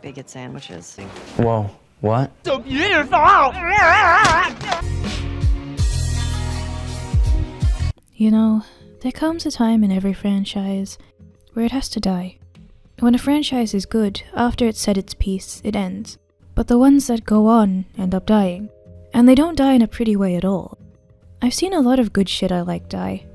bigot sandwiches. Whoa, what? So beautiful! You know, there comes a time in every franchise where it has to die. When a franchise is good, after it's said its piece, it ends. But the ones that go on end up dying. And they don't die in a pretty way at all. I've seen a lot of good shit I like die.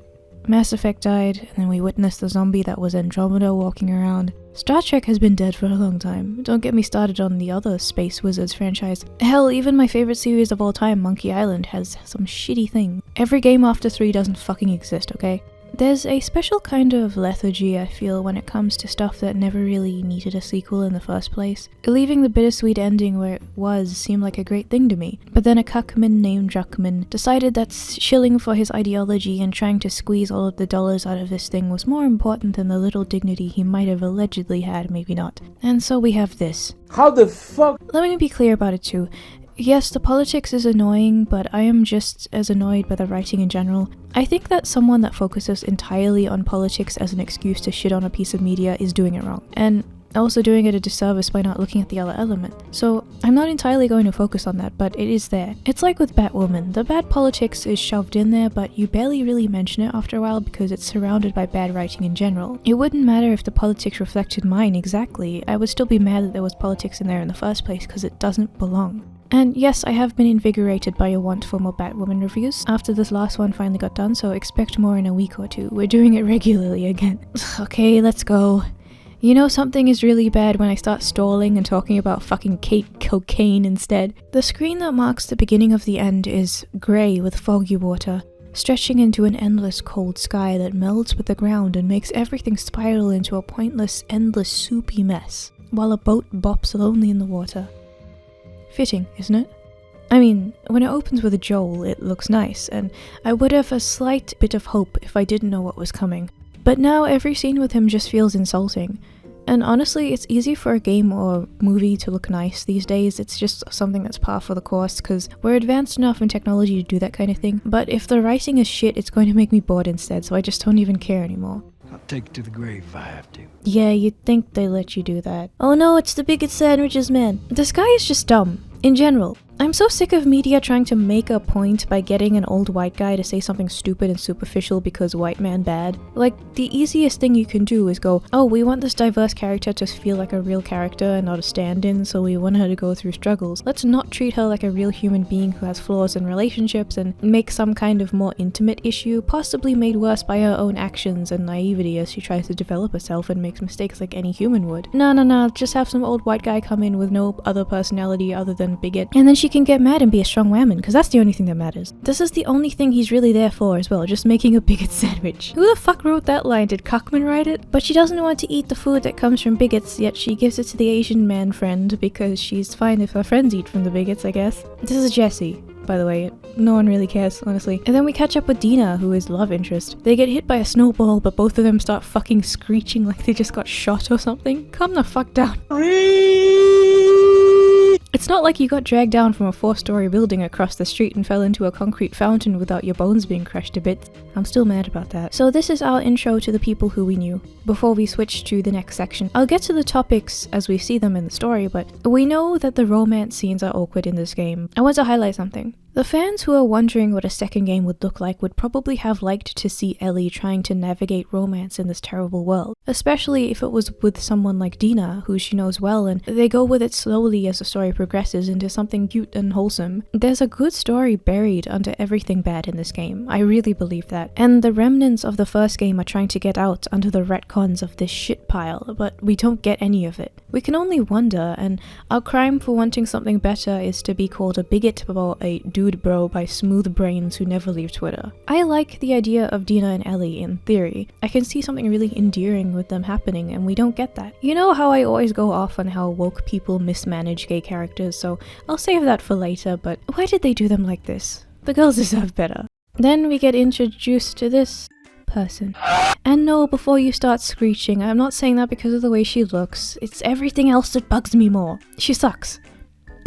Mass Effect died, and then we witnessed the zombie that was Andromeda walking around. Star Trek has been dead for a long time. Don't get me started on the other Space Wizards franchise. Hell, even my favorite series of all time, Monkey Island, has some shitty thing. Every game after 3 doesn't fucking exist, okay? There's a special kind of lethargy I feel when it comes to stuff that never really needed a sequel in the first place. Leaving the bittersweet ending where it was seemed like a great thing to me, but then a cuckman named Druckmann decided that shilling for his ideology and trying to squeeze all of the dollars out of this thing was more important than the little dignity he might have allegedly had, maybe not. And so we have this. How the fuck? Let me be clear about it too. Yes, the politics is annoying, but I am just as annoyed by the writing in general. I think that someone that focuses entirely on politics as an excuse to shit on a piece of media is doing it wrong, and also doing it a disservice by not looking at the other element. So I'm not entirely going to focus on that, but it is there. It's like with Batwoman. The bad politics is shoved in there, but you barely really mention it after a while because it's surrounded by bad writing in general. It wouldn't matter if the politics reflected mine exactly. I would still be mad that there was politics in there in the first place because it doesn't belong. And yes, I have been invigorated by your want for more Batwoman reviews after this last one finally got done, so expect more in a week or two. We're doing it regularly again. Okay, let's go. You know something is really bad when I start stalling and talking about fucking cocaine instead. The screen that marks the beginning of the end is grey with foggy water, stretching into an endless cold sky that melds with the ground and makes everything spiral into a pointless, endless, soupy mess, while a boat bops lonely in the water. Fitting, isn't it? I mean, when it opens with a Joel, it looks nice, and I would have a slight bit of hope if I didn't know what was coming. But now every scene with him just feels insulting. And honestly, it's easy for a game or movie to look nice these days. It's just something that's par for the course, because we're advanced enough in technology to do that kind of thing. But if the writing is shit, it's going to make me bored instead, so I just don't even care anymore. I'll take it to the grave if I have to. Yeah, you'd think they let you do that. Oh no, it's the bigot sandwiches, man. This guy is just dumb. In general. I'm so sick of media trying to make a point by getting an old white guy to say something stupid and superficial because white man bad. Like, the easiest thing you can do is go, oh, we want this diverse character to feel like a real character and not a stand-in, so we want her to go through struggles. Let's not treat her like a real human being who has flaws in relationships and make some kind of more intimate issue, possibly made worse by her own actions and naivety as she tries to develop herself and makes mistakes like any human would. No, just have some old white guy come in with no other personality other than bigot, and then she can get mad and be a strong woman, because that's the only thing that matters. This is the only thing he's really there for as well, just making a bigot sandwich. Who the fuck wrote that line? Did Cockman write it? But she doesn't want to eat the food that comes from bigots, yet she gives it to the Asian man friend because she's fine if her friends eat from the bigots, I guess. This is Jessie, by the way. No one really cares, honestly. And then we catch up with Dina, who is love interest. They get hit by a snowball, but both of them start fucking screeching like they just got shot or something. Calm the fuck down. It's not like you got dragged down from a 4-story building across the street and fell into a concrete fountain without your bones being crushed to bits. I'm still mad about that. So this is our intro to the people who we knew, before we switch to the next section. I'll get to the topics as we see them in the story, but we know that the romance scenes are awkward in this game. I want to highlight something. The fans who are wondering what a second game would look like would probably have liked to see Ellie trying to navigate romance in this terrible world, especially if it was with someone like Dina, who she knows well, and they go with it slowly as the story progresses into something cute and wholesome. There's a good story buried under everything bad in this game, I really believe that, and the remnants of the first game are trying to get out under the retcons of this shit pile, but we don't get any of it. We can only wonder, and our crime for wanting something better is to be called a bigot or a dude bro by smooth brains who never leave Twitter. I like the idea of Dina and Ellie in theory. I can see something really endearing with them happening, and we don't get that. You know how I always go off on how woke people mismanage gay characters, so I'll save that for later, but why did they do them like this? The girls deserve better. Then we get introduced to this person. And no, before you start screeching, I'm not saying that because of the way she looks. It's everything else that bugs me more. She sucks.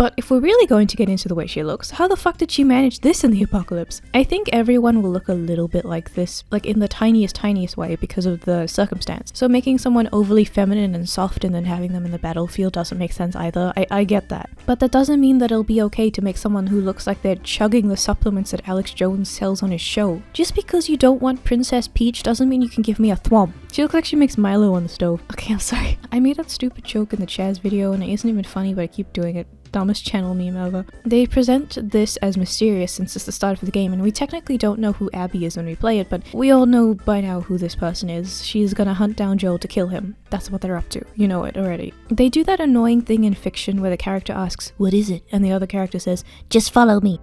But if we're really going to get into the way she looks, how the fuck did she manage this in the apocalypse? I think everyone will look a little bit like this, like in the tiniest way because of the circumstance. So making someone overly feminine and soft and then having them in the battlefield doesn't make sense either. I get that. But that doesn't mean that it'll be okay to make someone who looks like they're chugging the supplements that Alex Jones sells on his show. Just because you don't want Princess Peach doesn't mean you can give me a thwomp. She looks like she makes Milo on the stove. Okay, I'm sorry. I made that stupid joke in the Chaz video and it isn't even funny, but I keep doing it. Dumbest channel meme ever. They present this as mysterious since it's the start of the game, and we technically don't know who Abby is when we play it, but we all know by now who this person is. She's gonna hunt down Joel to kill him. That's what they're up to. You know it already. They do that annoying thing in fiction where the character asks, "What is it?" and the other character says, "Just follow me."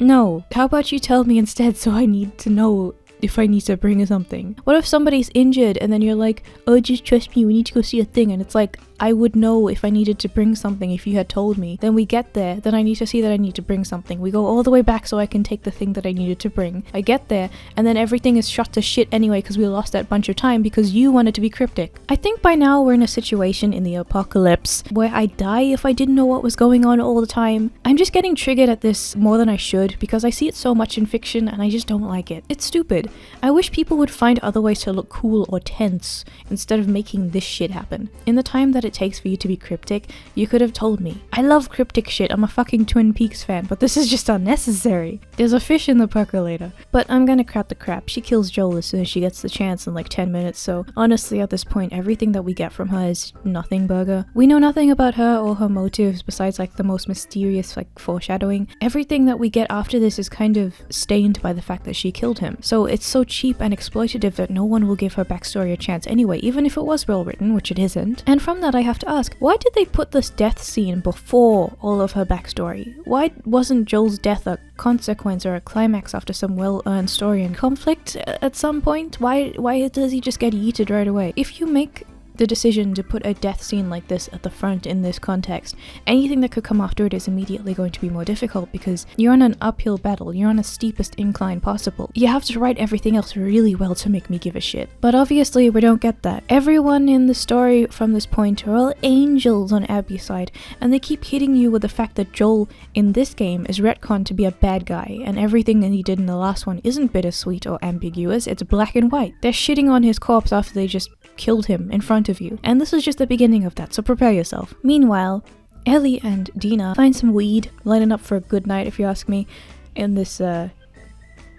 No. How about you tell me instead so I need to know if I need to bring something? What if somebody's injured and then you're like, "Oh, just trust me, we need to go see a thing," and it's like, I would know if I needed to bring something if you had told me. Then we get there, then I need to see that I need to bring something. We go all the way back so I can take the thing that I needed to bring. I get there, and then everything is shot to shit anyway because we lost that bunch of time because you wanted to be cryptic. I think by now we're in a situation in the apocalypse where I'd die if I didn't know what was going on all the time. I'm just getting triggered at this more than I should because I see it so much in fiction and I just don't like it. It's stupid. I wish people would find other ways to look cool or tense instead of making this shit happen. In the time that it takes for you to be cryptic, you could have told me. I love cryptic shit, I'm a fucking Twin Peaks fan, but this is just unnecessary. There's a fish in the percolator. But I'm gonna cut the crap. She kills Joel as soon as she gets the chance in like 10 minutes, so honestly at this point everything that we get from her is nothing burger. We know nothing about her or her motives besides like the most mysterious like foreshadowing. Everything that we get after this is kind of stained by the fact that she killed him. So it's so cheap and exploitative that no one will give her backstory a chance anyway, even if it was well written, which it isn't. And from that I have to ask, why did they put this death scene before all of her backstory? Why wasn't Joel's death a consequence or a climax after some well-earned story and conflict at some point? Why does he just get yeeted right away? If you make the decision to put a death scene like this at the front in this context, anything that could come after it is immediately going to be more difficult because you're on an uphill battle, you're on the steepest incline possible. You have to write everything else really well to make me give a shit. But obviously we don't get that. Everyone in the story from this point are all angels on Abby's side, and they keep hitting you with the fact that Joel in this game is retconned to be a bad guy, and everything that he did in the last one isn't bittersweet or ambiguous, it's black and white. They're shitting on his corpse after they just killed him in front of you, and this is just the beginning of that, so prepare yourself. Meanwhile, Ellie and Dina find some weed, lining up for a good night if you ask me, in this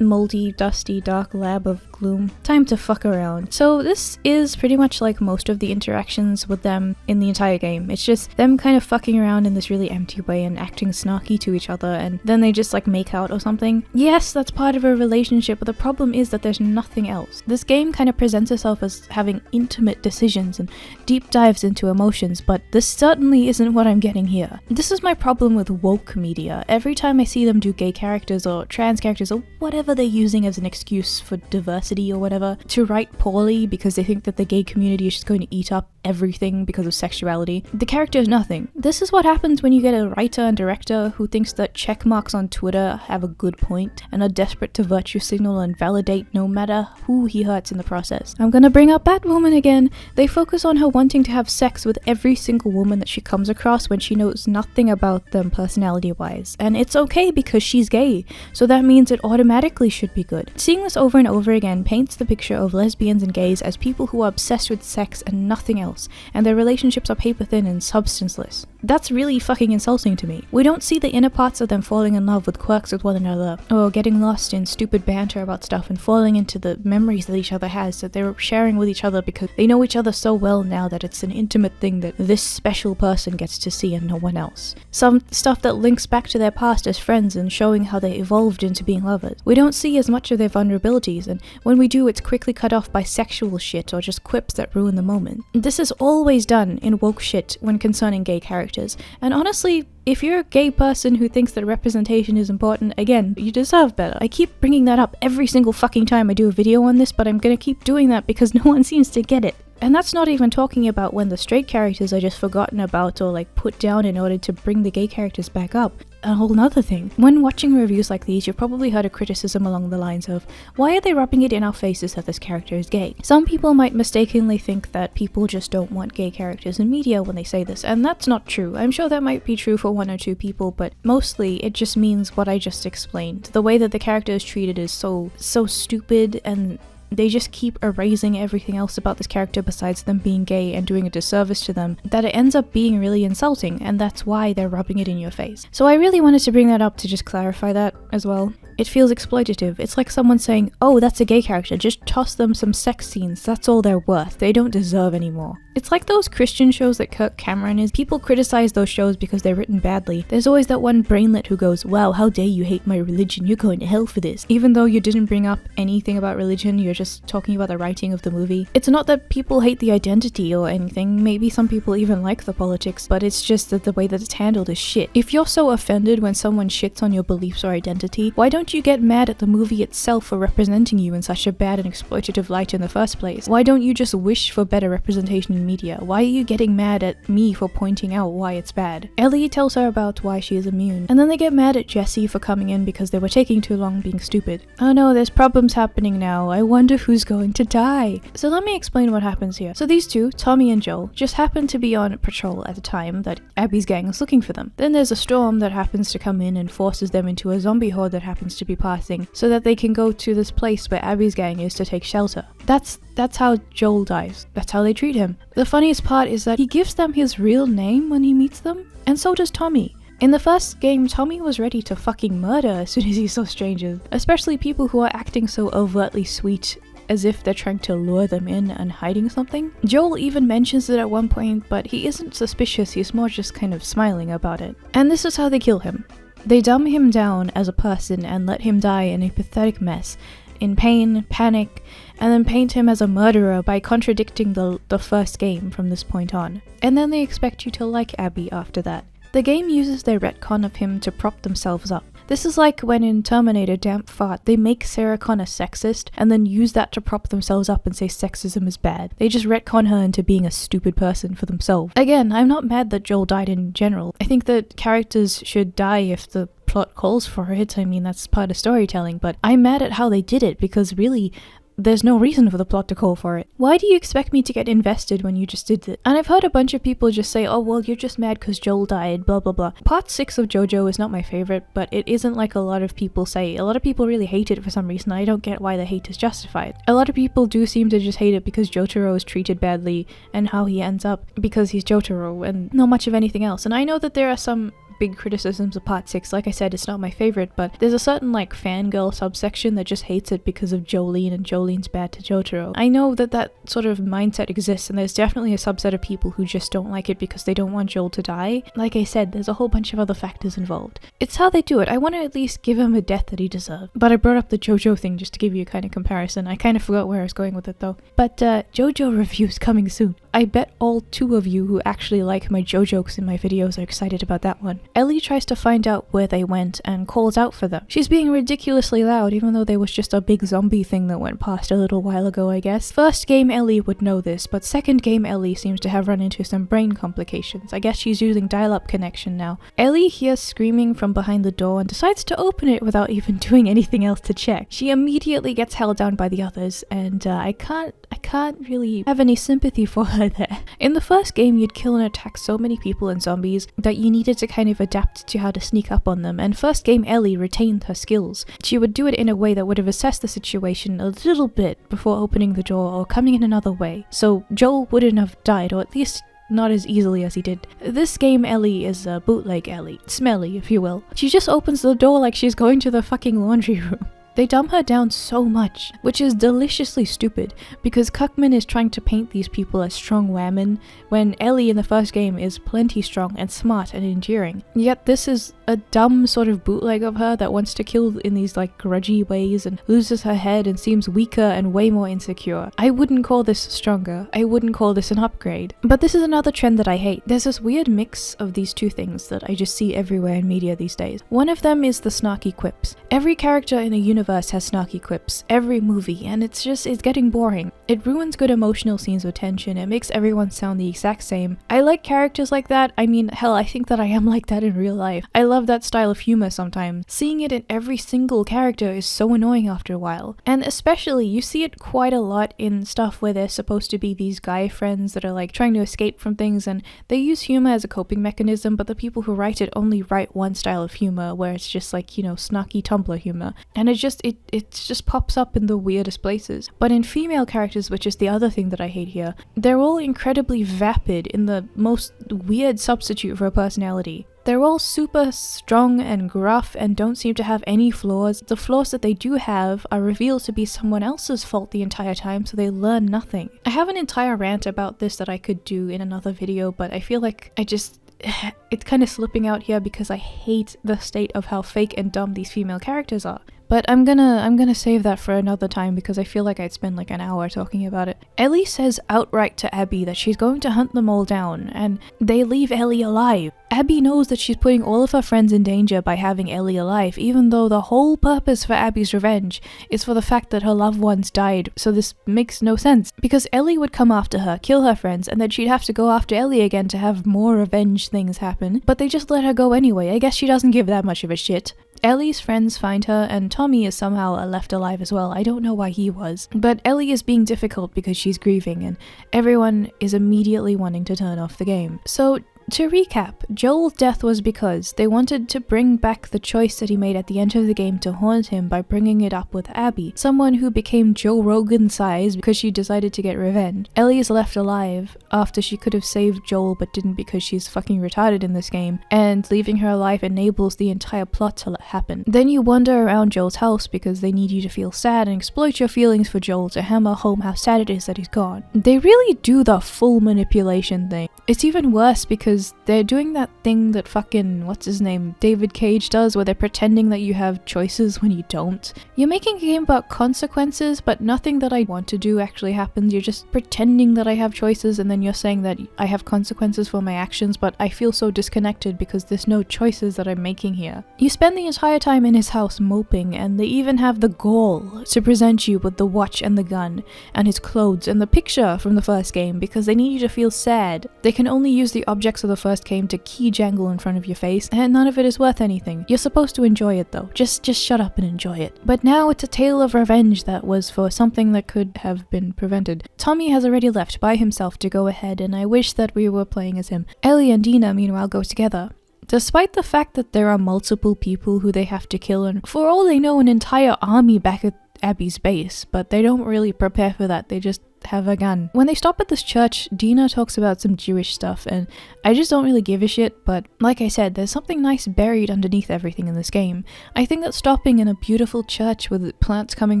moldy, dusty, dark lab of gloom. Time to fuck around. So this is pretty much like most of the interactions with them in the entire game. It's just them kind of fucking around in this really empty way and acting snarky to each other, and then they just like make out or something. Yes, that's part of a relationship, but the problem is that there's nothing else. This game kind of presents itself as having intimate decisions and deep dives into emotions, but this certainly isn't what I'm getting here. This is my problem with woke media. Every time I see them do gay characters or trans characters or whatever they're using as an excuse for diversity or whatever, to write poorly because they think that the gay community is just going to eat up everything because of sexuality. The character is nothing. This is what happens when you get a writer and director who thinks that check marks on Twitter have a good point and are desperate to virtue signal and validate no matter who he hurts in the process. I'm gonna bring up Batwoman again. They focus on her wanting to have sex with every single woman that she comes across when she knows nothing about them personality-wise. And it's okay because she's gay, so that means it automatically should be good. Seeing this over and over again paints the picture of lesbians and gays as people who are obsessed with sex and nothing else, and their relationships are paper thin and substanceless. That's really fucking insulting to me. We don't see the inner parts of them falling in love with quirks with one another, or getting lost in stupid banter about stuff and falling into the memories that each other has that they're sharing with each other because they know each other so well now that it's an intimate thing that this special person gets to see and no one else. Some stuff that links back to their past as friends and showing how they evolved into being lovers. We don't see as much of their vulnerabilities, and when we do, it's quickly cut off by sexual shit or just quips that ruin the moment. This is always done in woke shit when concerning gay characters, and honestly, if you're a gay person who thinks that representation is important, again, you deserve better. I keep bringing that up every single fucking time I do a video on this, but I'm gonna keep doing that because no one seems to get it. And that's not even talking about when the straight characters are just forgotten about or like put down in order to bring the gay characters back up. A whole nother thing. When watching reviews like these, you've probably heard a criticism along the lines of, why are they rubbing it in our faces that this character is gay? Some people might mistakenly think that people just don't want gay characters in media when they say this, and that's not true. I'm sure that might be true for one or two people, but mostly it just means what I just explained. The way that the character is treated is so stupid, and they just keep erasing everything else about this character besides them being gay and doing a disservice to them, that it ends up being really insulting, and that's why they're rubbing it in your face. So I really wanted to bring that up to just clarify that as well. It feels exploitative. It's like someone saying, oh, that's a gay character, just toss them some sex scenes, that's all they're worth, they don't deserve any more. It's like those Christian shows that Kirk Cameron is. People criticize those shows because they're written badly. There's always that one brainlet who goes, wow, how dare you hate my religion, you're going to hell for this. Even though you didn't bring up anything about religion, you're just talking about the writing of the movie. It's not that people hate the identity or anything, maybe some people even like the politics, but it's just that the way that it's handled is shit. If you're so offended when someone shits on your beliefs or identity, why don't you get mad at the movie itself for representing you in such a bad and exploitative light in the first place? Why don't you just wish for better representation in media? Why are you getting mad at me for pointing out why it's bad? Ellie tells her about why she is immune, and then they get mad at Jesse for coming in because they were taking too long being stupid. Oh no, there's problems happening now, I wonder who's going to die. So let me explain what happens here. So these two, Tommy and Joel, just happen to be on patrol at the time that Abby's gang is looking for them. Then there's a storm that happens to come in and forces them into a zombie horde that happens to be passing, so that they can go to this place where Abby's gang is to take shelter. That's how Joel dies. That's how they treat him. The funniest part is that he gives them his real name when he meets them, and so does Tommy. In the first game, Tommy was ready to fucking murder as soon as he saw strangers, especially people who are acting so overtly sweet as if they're trying to lure them in and hiding something. Joel even mentions it at one point, but he isn't suspicious, he's more just kind of smiling about it. And this is how they kill him. They dumb him down as a person and let him die in a pathetic mess, in pain, panic, and then paint him as a murderer by contradicting the first game from this point on. And then they expect you to like Abby after that. The game uses their retcon of him to prop themselves up. This is like when in Terminator Damp Fart, they make Sarah Connor sexist and then use that to prop themselves up and say sexism is bad. They just retcon her into being a stupid person for themselves. Again, I'm not mad that Joel died in general. I think that characters should die if the plot calls for it. I mean, that's part of storytelling, but I'm mad at how they did it because really, there's no reason for the plot to call for it. Why do you expect me to get invested when you just did it? And I've heard a bunch of people just say, oh well, you're just mad because Joel died, blah blah blah. Part 6 of JoJo is not my favorite, but it isn't like a lot of people say. A lot of people really hate it for some reason. I don't get why the hate is justified. A lot of people do seem to just hate it because Jotaro is treated badly and how he ends up because he's Jotaro and not much of anything else. And I know that there are some big criticisms of part 6. Like I said, it's not my favorite, but there's a certain like fangirl subsection that just hates it because of Jolene and Jolene's bad to Jotaro. I know that that sort of mindset exists, and there's definitely a subset of people who just don't like it because they don't want Joel to die. Like I said, there's a whole bunch of other factors involved. It's how they do it. I want to at least give him a death that he deserved. But I brought up the JoJo thing just to give you a kind of comparison. I kind of forgot where I was going with it though. But JoJo reviews coming soon. I bet all 2 of you who actually like my JoJokes in my videos are excited about that one. Ellie tries to find out where they went and calls out for them. She's being ridiculously loud even though there was just a big zombie thing that went past a little while ago, I guess. First game Ellie would know this, but second game Ellie seems to have run into some brain complications. I guess she's using dial-up connection now. Ellie hears screaming from behind the door and decides to open it without even doing anything else to check. She immediately gets held down by the others, and I can't really have any sympathy for her there. In the first game, you'd kill and attack so many people and zombies that you needed to kind of adapt to how to sneak up on them, and first game Ellie retained her skills. She would do it in a way that would have assessed the situation a little bit before opening the door or coming in another way, so Joel wouldn't have died, or at least not as easily as he did. This game Ellie is a bootleg Ellie. Smelly, if you will. She just opens the door like she's going to the fucking laundry room. They dumb her down so much, which is deliciously stupid, because Cuckman is trying to paint these people as strong women, when Ellie in the first game is plenty strong and smart and enduring. Yet this is a dumb sort of bootleg of her that wants to kill in these like grudgy ways and loses her head and seems weaker and way more insecure. I wouldn't call this stronger. I wouldn't call this an upgrade. But this is another trend that I hate. There's this weird mix of these two things that I just see everywhere in media these days. One of them is the snarky quips. Every character in a universe universe has snarky quips, every movie, and it's getting boring. It ruins good emotional scenes with tension, it makes everyone sound the exact same. I like characters like that, I mean, hell, I think that I am like that in real life. I love that style of humor sometimes. Seeing it in every single character is so annoying after a while. And especially, you see it quite a lot in stuff where they're supposed to be these guy friends that are like trying to escape from things, and they use humor as a coping mechanism, but the people who write it only write one style of humor where it's just like, you know, snarky Tumblr humor. And it just pops up in the weirdest places. But in female characters, which is the other thing that I hate here, they're all incredibly vapid in the most weird substitute for a personality. They're all super strong and gruff and don't seem to have any flaws. The flaws that they do have are revealed to be someone else's fault the entire time, so they learn nothing. I have an entire rant about this that I could do in another video, but I feel like it's kind of slipping out here because I hate the state of how fake and dumb these female characters are. But I'm gonna save that for another time because I feel like I'd spend like an hour talking about it. Ellie says outright to Abby that she's going to hunt them all down, and they leave Ellie alive. Abby knows that she's putting all of her friends in danger by having Ellie alive, even though the whole purpose for Abby's revenge is for the fact that her loved ones died, so this makes no sense. Because Ellie would come after her, kill her friends, and then she'd have to go after Ellie again to have more revenge things happen, but they just let her go anyway. I guess she doesn't give that much of a shit. Ellie's friends find her, and Tommy is somehow left alive as well. I don't know why he was. But Ellie is being difficult because she's grieving, and everyone is immediately wanting to turn off the game. So, to recap, Joel's death was because they wanted to bring back the choice that he made at the end of the game to haunt him by bringing it up with Abby, someone who became Joe Rogan size because she decided to get revenge. Ellie is left alive after she could have saved Joel but didn't because she's fucking retarded in this game, and leaving her alive enables the entire plot to happen. Then you wander around Joel's house because they need you to feel sad and exploit your feelings for Joel to hammer home how sad it is that he's gone. They really do the full manipulation thing. It's even worse because they're doing that thing that fucking, what's his name, David Cage does, where they're pretending that you have choices when you don't. You're making a game about consequences, but nothing that I want to do actually happens. You're just pretending that I have choices, and then you're saying that I have consequences for my actions, but I feel so disconnected because there's no choices that I'm making here. You spend the entire time in his house moping, and they even have the gall to present you with the watch and the gun, and his clothes, and the picture from the first game, because they need you to feel sad. They can only use the objects of the first game to key jangle in front of your face, and none of it is worth anything. You're supposed to enjoy it though. Just shut up and enjoy it. But now it's a tale of revenge that was for something that could have been prevented. Tommy has already left by himself to go ahead, and I wish that we were playing as him. Ellie and Dina meanwhile go together. Despite the fact that there are multiple people who they have to kill, and for all they know an entire army back at Abby's base, but they don't really prepare for that, they just have a gun. When they stop at this church, Dina talks about some Jewish stuff, and I just don't really give a shit, but like I said, there's something nice buried underneath everything in this game. I think that stopping in a beautiful church with plants coming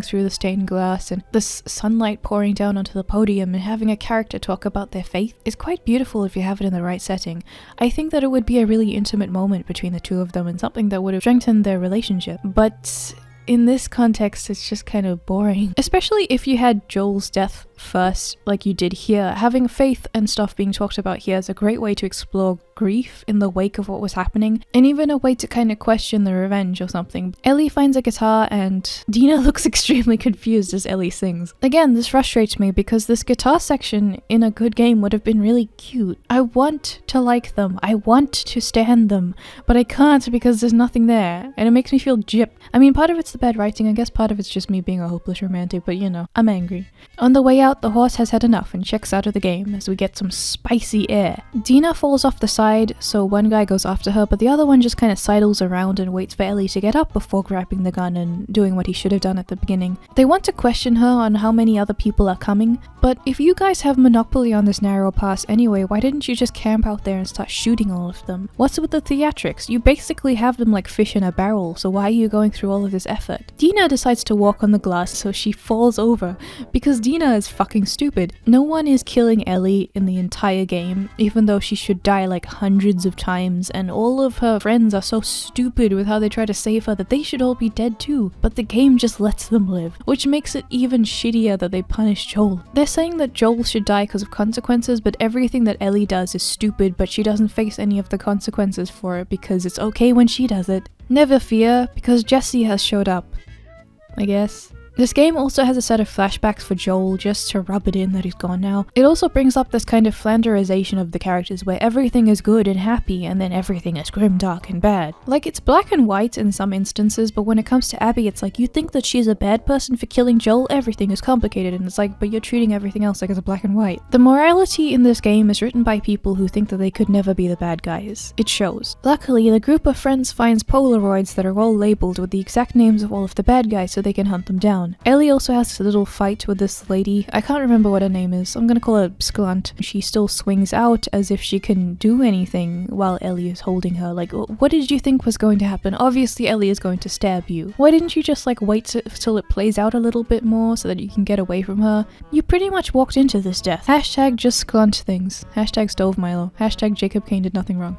through the stained glass and this sunlight pouring down onto the podium and having a character talk about their faith is quite beautiful if you have it in the right setting. I think that it would be a really intimate moment between the two of them and something that would have strengthened their relationship. But in this context, it's just kind of boring. Especially if you had Joel's death first, like you did here. Having faith and stuff being talked about here is a great way to explore grief in the wake of what was happening, and even a way to kind of question the revenge or something. Ellie finds a guitar, and Dina looks extremely confused as Ellie sings. Again, this frustrates me because this guitar section in a good game would have been really cute. I want to like them, I want to stand them, but I can't because there's nothing there, and it makes me feel gypped. I mean, part of it's the bad writing, I guess part of it's just me being a hopeless romantic, but you know, I'm angry. On the way out, the horse has had enough and checks out of the game as we get some spicy air. Dina falls off the side, so one guy goes after her, but the other one just kind of sidles around and waits for Ellie to get up before grabbing the gun and doing what he should have done at the beginning. They want to question her on how many other people are coming, but if you guys have monopoly on this narrow pass anyway, why didn't you just camp out there and start shooting all of them? What's with the theatrics? You basically have them like fish in a barrel, so why are you going through all of this effort? Dina decides to walk on the glass, so she falls over because Dina is fucking stupid. No one is killing Ellie in the entire game, even though she should die like hundreds of times, and all of her friends are so stupid with how they try to save her that they should all be dead too, but the game just lets them live, which makes it even shittier that they punish Joel. They're saying that Joel should die because of consequences, but everything that Ellie does is stupid, but she doesn't face any of the consequences for it because it's okay when she does it. Never fear, because Jesse has showed up. I guess. This game also has a set of flashbacks for Joel just to rub it in that he's gone now. It also brings up this kind of flanderization of the characters where everything is good and happy and then everything is grim, dark and bad. Like, it's black and white in some instances, but when it comes to Abby, it's like you think that she's a bad person for killing Joel, everything is complicated, and it's like, but you're treating everything else like it's black and white. The morality in this game is written by people who think that they could never be the bad guys. It shows. Luckily, the group of friends finds Polaroids that are all labeled with the exact names of all of the bad guys so they can hunt them down. Ellie also has a little fight with this lady. I can't remember what her name is. I'm gonna call her Sklunt. She still swings out as if she can do anything while Ellie is holding her. Like, what did you think was going to happen? Obviously Ellie is going to stab you. Why didn't you just like wait till it plays out a little bit more so that you can get away from her? You pretty much walked into this death. Hashtag just Sklunt things. Hashtag stove Milo. Hashtag Jacob Kane did nothing wrong.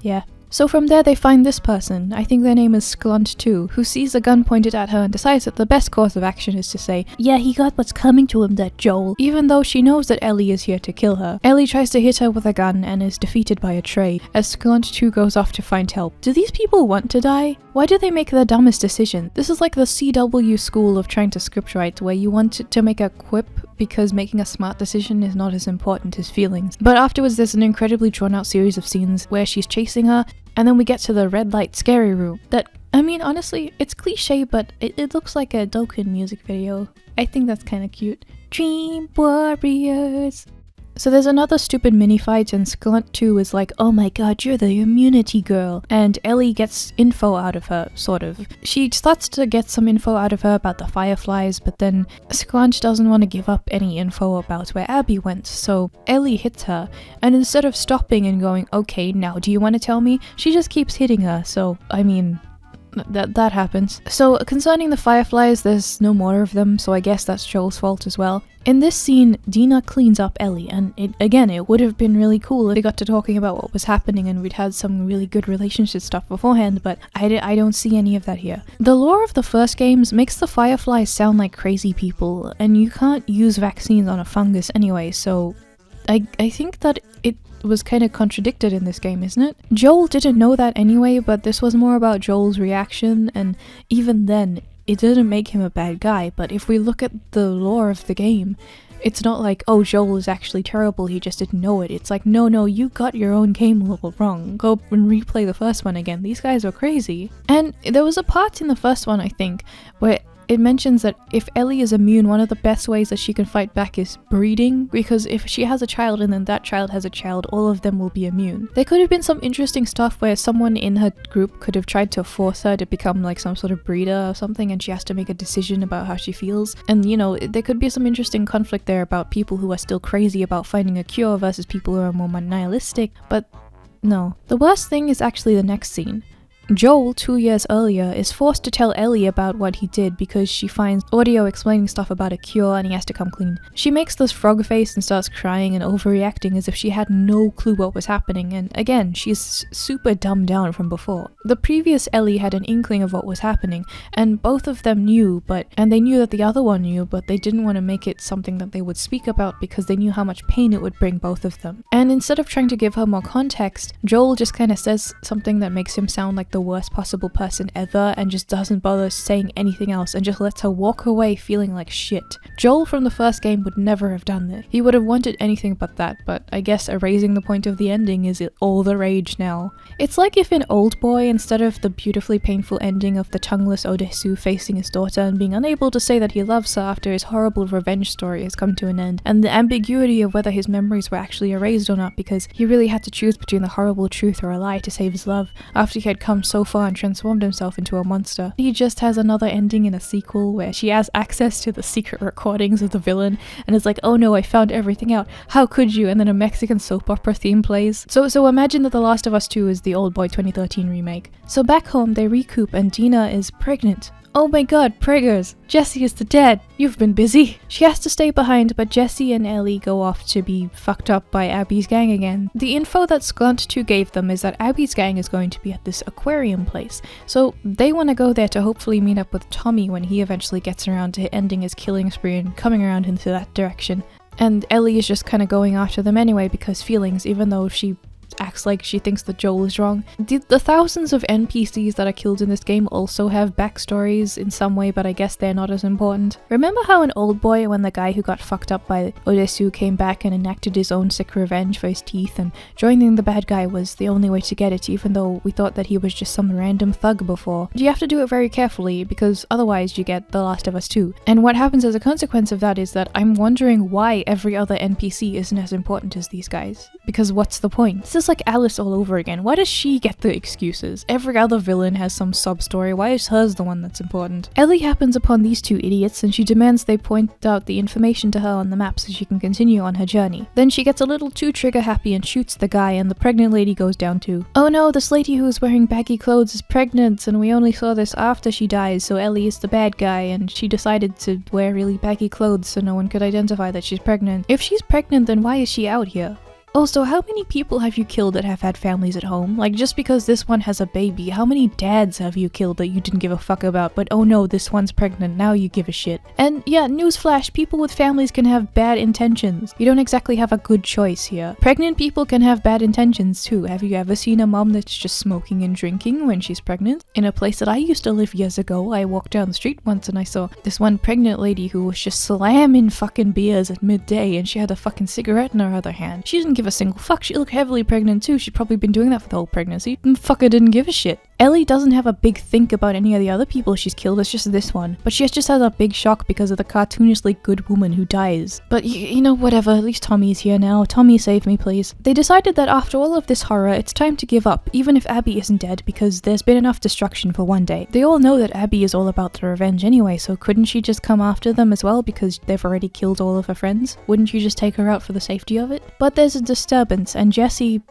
Yeah. So from there they find this person, I think their name is Sklunt too, who sees a gun pointed at her and decides that the best course of action is to say, yeah, he got what's coming to him, that Joel, even though she knows that Ellie is here to kill her. Ellie tries to hit her with a gun and is defeated by a tray, as Sklunt too goes off to find help. Do these people want to die? Why do they make the dumbest decision? This is like the CW school of trying to scriptwrite, where you want to make a quip because making a smart decision is not as important as feelings. But afterwards there's an incredibly drawn out series of scenes where she's chasing her, and then we get to the red light scary room. That, I mean, honestly, it's cliche, but it looks like a Dokkan music video. I think that's kind of cute. Dream Warriors. So there's another stupid mini fight and Sklunt 2 is like, oh my god, you're the immunity girl. And Ellie gets info out of her, sort of. She starts to get some info out of her about the fireflies, but then Sklunt doesn't want to give up any info about where Abby went, so Ellie hits her, and instead of stopping and going, okay, now do you want to tell me? She just keeps hitting her, so, I mean, that happens. So concerning the fireflies, there's no more of them, so I guess that's Joel's fault as well. In this scene, Dina cleans up Ellie, and it would have been really cool if they got to talking about what was happening and we'd had some really good relationship stuff beforehand, but I don't see any of that here. The lore of the first games makes the fireflies sound like crazy people, and you can't use vaccines on a fungus anyway, so I think that it was kind of contradicted in this game, isn't it? Joel didn't know that anyway, but this was more about Joel's reaction, and even then, it didn't make him a bad guy. But if we look at the lore of the game, it's not like, oh, Joel is actually terrible, he just didn't know it. It's like, no, you got your own game a little wrong. Go and replay the first one again. These guys are crazy. And there was a part in the first one, I think, where it mentions that if Ellie is immune, one of the best ways that she can fight back is breeding, because if she has a child and then that child has a child, all of them will be immune. There could have been some interesting stuff where someone in her group could have tried to force her to become like some sort of breeder or something, and she has to make a decision about how she feels. And you know, there could be some interesting conflict there about people who are still crazy about finding a cure versus people who are more nihilistic, but no. The worst thing is actually the next scene. Joel, 2 years earlier, is forced to tell Ellie about what he did because she finds audio explaining stuff about a cure and he has to come clean. She makes this frog face and starts crying and overreacting as if she had no clue what was happening, and again, she's super dumbed down from before. The previous Ellie had an inkling of what was happening, and both of them knew, and they knew that the other one knew, but they didn't want to make it something that they would speak about because they knew how much pain it would bring both of them. And instead of trying to give her more context, Joel just kind of says something that makes him sound like the worst possible person ever and just doesn't bother saying anything else and just lets her walk away feeling like shit. Joel from the first game would never have done this. He would have wanted anything but that, but I guess erasing the point of the ending is all the rage now. It's like if in Old Boy, instead of the beautifully painful ending of the tongueless Odesu facing his daughter and being unable to say that he loves her after his horrible revenge story has come to an end, and the ambiguity of whether his memories were actually erased or not because he really had to choose between the horrible truth or a lie to save his love after he had come so far and transformed himself into a monster. He just has another ending in a sequel where she has access to the secret recordings of the villain and is like, oh no, I found everything out, how could you? And then a Mexican soap opera theme plays. So imagine that The Last of Us 2 is the Old Boy 2013 remake. So back home they recoup and Dina is pregnant. Oh my god, preggers! Jesse is the dad! You've been busy! She has to stay behind, but Jesse and Ellie go off to be fucked up by Abby's gang again. The info that Sklunt 2 gave them is that Abby's gang is going to be at this aquarium place, so they want to go there to hopefully meet up with Tommy when he eventually gets around to ending his killing spree and coming around into that direction. And Ellie is just kind of going after them anyway because feelings, even though she just acts like she thinks that Joel is wrong. The thousands of NPCs that are killed in this game also have backstories in some way, but I guess they're not as important. Remember how in Old Boy, when the guy who got fucked up by Odesu came back and enacted his own sick revenge for his teeth, and joining the bad guy was the only way to get it, even though we thought that he was just some random thug before? You have to do it very carefully, because otherwise you get The Last of Us 2. And what happens as a consequence of that is that I'm wondering why every other NPC isn't as important as these guys. Because what's the point? This is like Alice all over again. Why does she get the excuses? Every other villain has some sub-story. Why is hers the one that's important? Ellie happens upon these two idiots and she demands they point out the information to her on the map so she can continue on her journey. Then she gets a little too trigger happy and shoots the guy, and the pregnant lady goes down too. Oh no, this lady who's wearing baggy clothes is pregnant, and we only saw this after she dies, so Ellie is the bad guy and she decided to wear really baggy clothes so no one could identify that she's pregnant. If she's pregnant, then why is she out here? Also, how many people have you killed that have had families at home? Like, just because this one has a baby, how many dads have you killed that you didn't give a fuck about, but oh no, this one's pregnant, now you give a shit? And yeah, newsflash, people with families can have bad intentions. You don't exactly have a good choice here. Pregnant people can have bad intentions too. Have you ever seen a mom that's just smoking and drinking when she's pregnant? In a place that I used to live years ago, I walked down the street once and I saw this one pregnant lady who was just slamming fucking beers at midday, and she had a fucking cigarette in her other hand. She didn't give a single fuck. She looked heavily pregnant too. She'd probably been doing that for the whole pregnancy. And fucker didn't give a shit. Ellie doesn't have a big think about any of the other people she's killed, it's just this one. But she just has a big shock because of the cartoonishly good woman who dies. But you know, whatever, at least Tommy's here now. Tommy, save me please. They decided that after all of this horror, it's time to give up, even if Abby isn't dead, because there's been enough destruction for one day. They all know that Abby is all about the revenge anyway, so couldn't she just come after them as well because they've already killed all of her friends? Wouldn't you just take her out for the safety of it? But there's a disturbance, and Jesse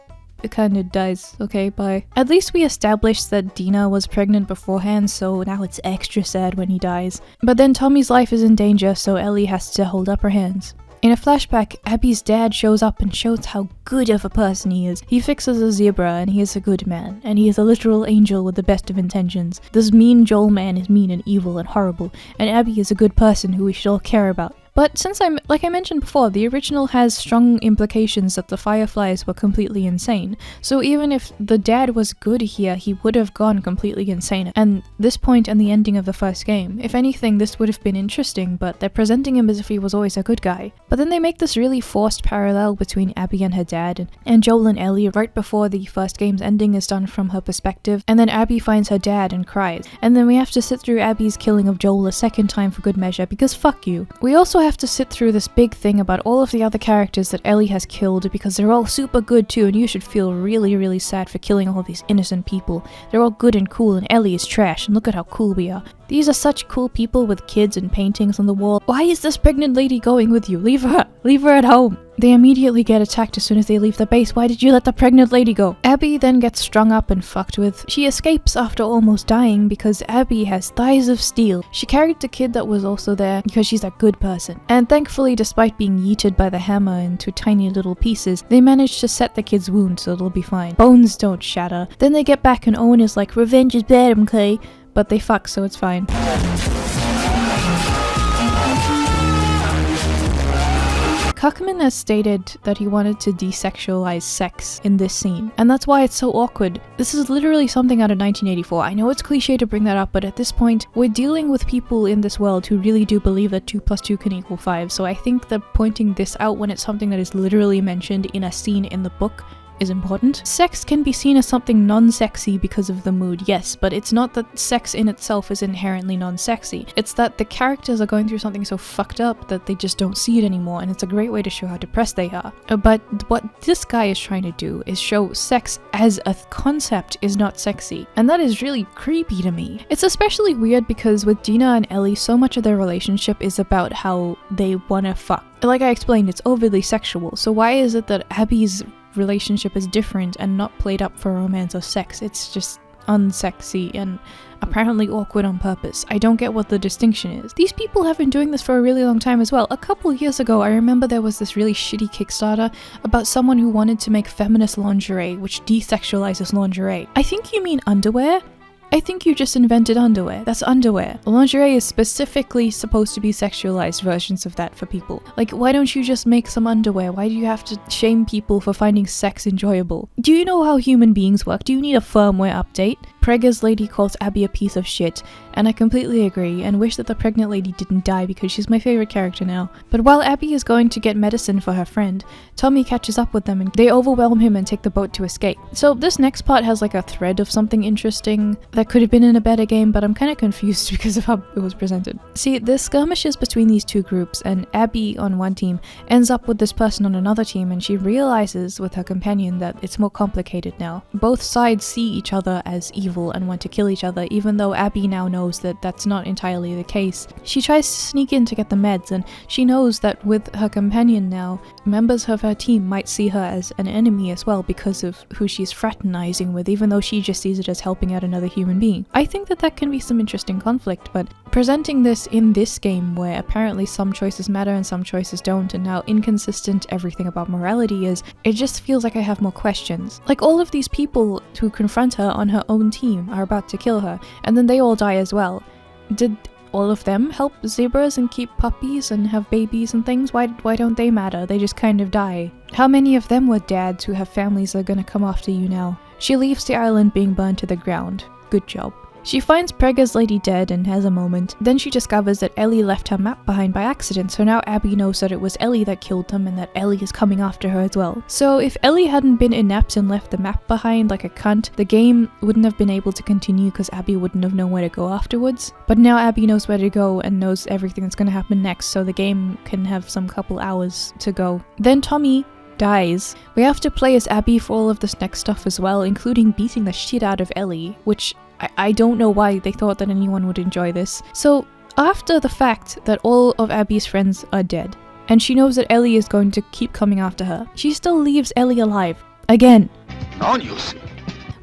kind of dies. Okay, bye. At least we established that Dina was pregnant beforehand, so now it's extra sad when he dies. But then Tommy's life is in danger, so Ellie has to hold up her hands. In a flashback, Abby's dad shows up and shows how good of a person he is. He fixes a zebra and he is a good man, and he is a literal angel with the best of intentions. This mean Joel man is mean and evil and horrible, and Abby is a good person who we should all care about. But since like I mentioned before, the original has strong implications that the Fireflies were completely insane. So even if the dad was good here, he would have gone completely insane at this point and the ending of the first game. If anything, this would have been interesting, but they're presenting him as if he was always a good guy. But then they make this really forced parallel between Abby and her dad, and Joel and Ellie right before the first game's ending is done from her perspective, and then Abby finds her dad and cries. And then we have to sit through Abby's killing of Joel a second time for good measure, because fuck you. We also have to sit through this big thing about all of the other characters that Ellie has killed because they're all super good too, and you should feel really, really sad for killing all of these innocent people. They're all good and cool, and Ellie is trash, and look at how cool we are. These are such cool people with kids and paintings on the wall. Why is this pregnant lady going with you? Leave her! Leave her at home! They immediately get attacked as soon as they leave the base. Why did you let the pregnant lady go? Abby then gets strung up and fucked with. She escapes after almost dying because Abby has thighs of steel. She carried the kid that was also there because she's a good person. And thankfully, despite being yeeted by the hammer into tiny little pieces, they managed to set the kid's wound so it'll be fine. Bones don't shatter. Then they get back and Owen is like, revenge is bad, okay? But they fuck, so it's fine. Cuckman has stated that he wanted to desexualize sex in this scene, and that's why it's so awkward. This is literally something out of 1984. I know it's cliche to bring that up, but at this point, we're dealing with people in this world who really do believe that 2 + 2 can equal 5, so I think that pointing this out when it's something that is literally mentioned in a scene in the book is important. Sex can be seen as something non-sexy because of the mood, yes, but it's not that sex in itself is inherently non-sexy. It's that the characters are going through something so fucked up that they just don't see it anymore, and it's a great way to show how depressed they are. But what this guy is trying to do is show sex as a concept is not sexy, and that is really creepy to me. It's especially weird because with Dina and Ellie, so much of their relationship is about how they wanna fuck. Like I explained, it's overly sexual, so why is it that Abby's relationship is different and not played up for romance or sex? It's just unsexy and apparently awkward on purpose. I don't get what the distinction is. These people have been doing this for a really long time as well. A couple years ago, I remember there was this really shitty Kickstarter about someone who wanted to make feminist lingerie, which desexualizes lingerie. I think you mean underwear? I think you just invented underwear. That's underwear. Lingerie is specifically supposed to be sexualized versions of that for people. Like, why don't you just make some underwear? Why do you have to shame people for finding sex enjoyable? Do you know how human beings work? Do you need a firmware update? Preggers lady calls Abby a piece of shit, and I completely agree and wish that the pregnant lady didn't die because she's my favorite character now. But while Abby is going to get medicine for her friend, Tommy catches up with them and they overwhelm him and take the boat to escape. So this next part has like a thread of something interesting that could have been in a better game, but I'm kind of confused because of how it was presented. See, there's skirmishes between these two groups, and Abby on one team ends up with this person on another team, and she realizes with her companion that it's more complicated now. Both sides see each other as evil and want to kill each other, even though Abby now knows that that's not entirely the case. She tries to sneak in to get the meds, and she knows that with her companion now, members of her team might see her as an enemy as well because of who she's fraternizing with, even though she just sees it as helping out another human being. I think that that can be some interesting conflict, but presenting this in this game where apparently some choices matter and some choices don't, and how inconsistent everything about morality is, it just feels like I have more questions. Like, all of these people who confront her on her own team are about to kill her, and then they all die as well. Did all of them help zebras and keep puppies and have babies and things? Why don't they matter? They just kind of die. How many of them were dads who have families that are gonna come after you now? She leaves the island being burned to the ground. Good job. She finds Preggers lady dead and has a moment. Then she discovers that Ellie left her map behind by accident, so now Abby knows that it was Ellie that killed them and that Ellie is coming after her as well. So if Ellie hadn't been inept and left the map behind like a cunt, the game wouldn't have been able to continue because Abby wouldn't have known where to go afterwards. But now Abby knows where to go and knows everything that's going to happen next, so the game can have some couple hours to go. Then Tommy dies. We have to play as Abby for all of this next stuff as well, including beating the shit out of Ellie, which I don't know why they thought that anyone would enjoy this. So after the fact that all of Abby's friends are dead, and she knows that Ellie is going to keep coming after her, she still leaves Ellie alive. Again.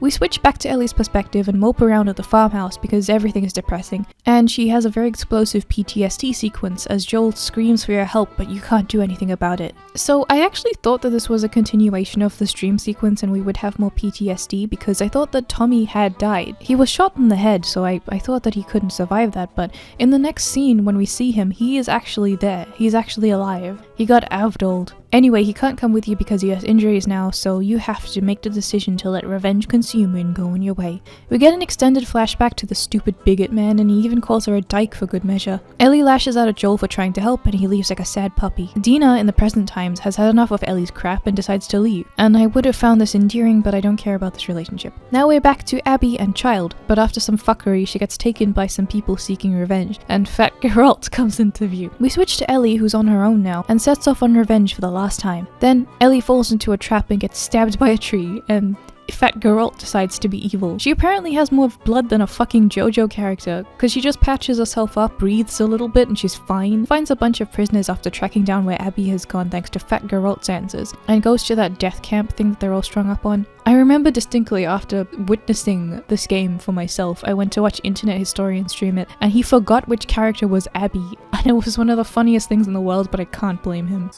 We switch back to Ellie's perspective and mope around at the farmhouse because everything is depressing, and she has a very explosive PTSD sequence as Joel screams for your help but you can't do anything about it. So I actually thought that this was a continuation of the stream sequence and we would have more PTSD because I thought that Tommy had died. He was shot in the head, so I thought that he couldn't survive that, but in the next scene when we see him, he is actually there. He's actually alive. He got avdoled. Anyway, he can't come with you because he has injuries now, so you have to make the decision to let revenge consume you and go on your way. We get an extended flashback to the stupid bigot man, and he even calls her a dyke for good measure. Ellie lashes out at Joel for trying to help, and he leaves like a sad puppy. Dina, in the present times, has had enough of Ellie's crap and decides to leave. And I would have found this endearing, but I don't care about this relationship. Now we're back to Abby and Child, but after some fuckery, she gets taken by some people seeking revenge, and Fat Geralt comes into view. We switch to Ellie, who's on her own now, and sets off on revenge for the last time. Then Ellie falls into a trap and gets stabbed by a tree, and Fat Geralt decides to be evil. She apparently has more blood than a fucking JoJo character, because she just patches herself up, breathes a little bit, and she's fine. Finds a bunch of prisoners after tracking down where Abby has gone thanks to Fat Geralt's answers, and goes to that death camp thing that they're all strung up on. I remember distinctly after witnessing this game for myself, I went to watch Internet Historian stream it, and he forgot which character was Abby, and it was one of the funniest things in the world, but I can't blame him.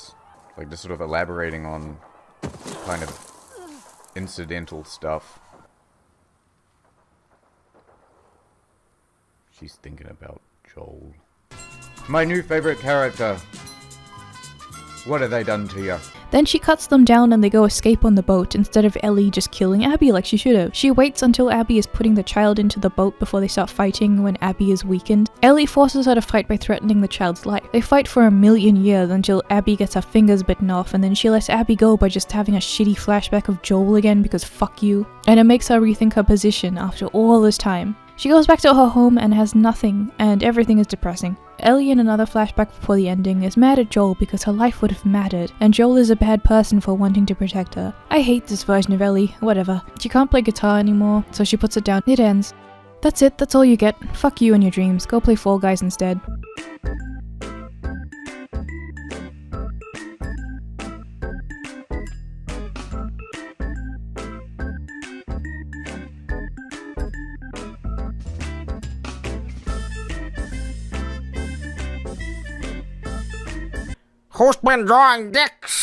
Like, just sort of elaborating on kind of incidental stuff. She's thinking about Joel. My new favorite character. What have they done to you? Then she cuts them down and they go escape on the boat instead of Ellie just killing Abby like she should have. She waits until Abby is putting the child into the boat before they start fighting when Abby is weakened. Ellie forces her to fight by threatening the child's life. They fight for 1,000,000 years until Abby gets her fingers bitten off, and then she lets Abby go by just having a shitty flashback of Joel again because fuck you. And it makes her rethink her position after all this time. She goes back to her home and has nothing, and everything is depressing. Ellie, in another flashback before the ending, is mad at Joel because her life would have mattered, and Joel is a bad person for wanting to protect her. I hate this version of Ellie, whatever. She can't play guitar anymore, so she puts it down. It ends. That's it, that's all you get. Fuck you and your dreams. Go play Fall Guys instead. Who's been drawing dicks?